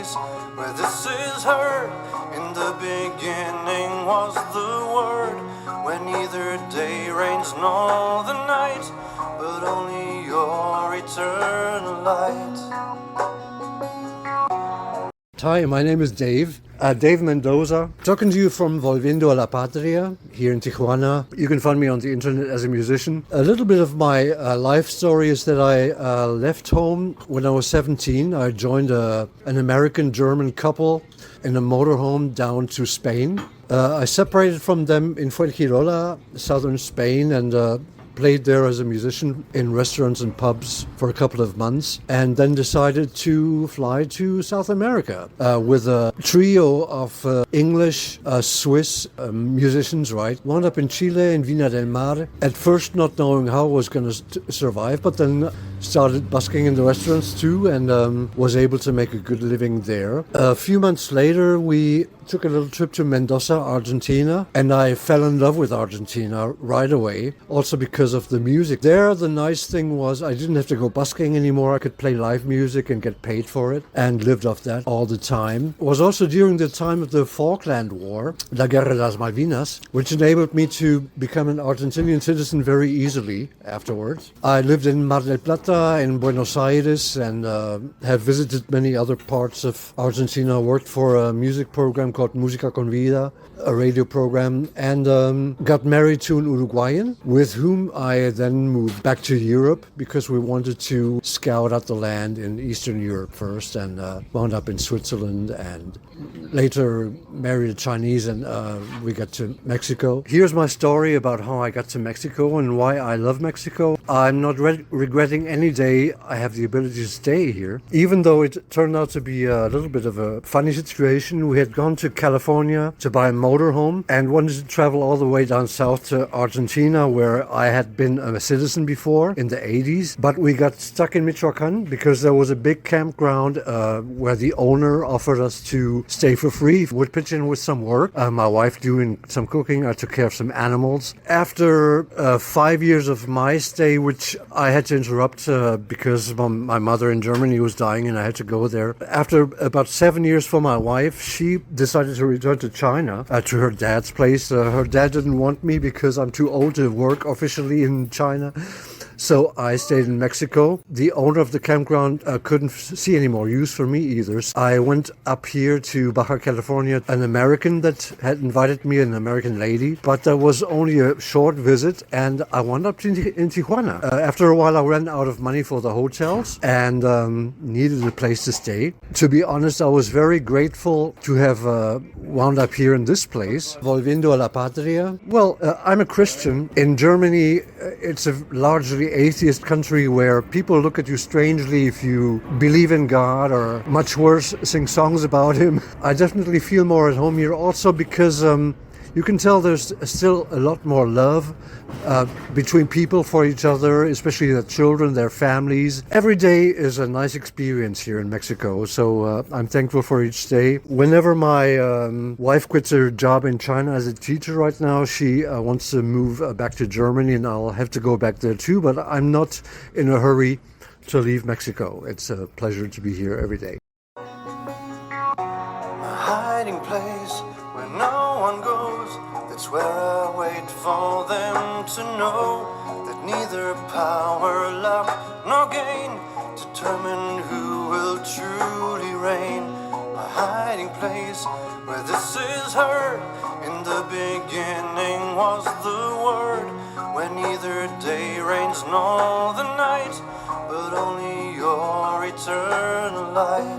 place where this is heard. In the beginning was the Word, where neither day reigns nor the night, but only your eternal light. Hi, my name is Dave. Dave Mendoza, talking to you from Volviendo a la Patria here in Tijuana. You can find me on the internet as a musician. A little bit of my life story is that I left home when I was 17. I joined an American-German couple in a motorhome down to Spain. I separated from them in Jirola, southern Spain, and played there as a musician in restaurants and pubs for a couple of months, and then decided to fly to South America with a trio of English, Swiss musicians, right? Wound up in Chile, in Viña del Mar, at first not knowing how I was going to survive, but then started busking in the restaurants too, and was able to make a good living there. A few months later, we took a little trip to Mendoza, Argentina, and I fell in love with Argentina right away, also because of the music. There, the nice thing was I didn't have to go busking anymore. I could play live music and get paid for it, and lived off that all the time. It was also during the time of the Falkland War, La Guerra de las Malvinas, which enabled me to become an Argentinian citizen very easily afterwards. I lived in Mar del Plata, in Buenos Aires, and have visited many other parts of Argentina. Worked for a music program called Música con Vida, a radio program, and got married to an Uruguayan with whom I then moved back to Europe because we wanted to scout out the land in Eastern Europe first, and wound up in Switzerland, and later married a Chinese, and we got to Mexico. Here's my story about how I got to Mexico and why I love Mexico. I'm not regretting any day I have the ability to stay here, even though it turned out to be a little bit of a funny situation. We had gone to California to buy a motorhome and wanted to travel all the way down south to Argentina, where I had been a citizen before in the 80s, but we got stuck in Michoacan because there was a big campground where the owner offered us to stay for free. Would pitch in with some work. My wife doing some cooking. I took care of some animals. After 5 years of my stay, which I had to interrupt because my mother in Germany was dying and I had to go there. After about 7 years for my wife, she decided to return to China, to her dad's place. Her dad didn't want me because I'm too old to work officially in China. So I stayed in Mexico. The owner of the campground couldn't see any more use for me either. So I went up here to Baja California, an American that had invited me, an American lady, but there was only a short visit, and I wound up in Tijuana. After a while, I ran out of money for the hotels and needed a place to stay. To be honest, I was very grateful to have wound up here in this place, Volviendo a la Patria. Well, I'm a Christian. In Germany, it's a largely atheist country where people look at you strangely if you believe in God, or much worse, sing songs about him. I definitely feel more at home here also because you can tell there's still a lot more love between people for each other, especially their children, their families. Every day is a nice experience here in Mexico, so I'm thankful for each day. Whenever my wife quits her job in China as a teacher right now, she wants to move back to Germany, and I'll have to go back there too, but I'm not in a hurry to leave Mexico. It's a pleasure to be here every day. A hiding place where no one goes, that's where I wait for them to know that neither power, luck, nor gain determine who will truly reign. A hiding place where this is heard. In the beginning was the Word, where neither day reigns nor the night, but only your eternal light.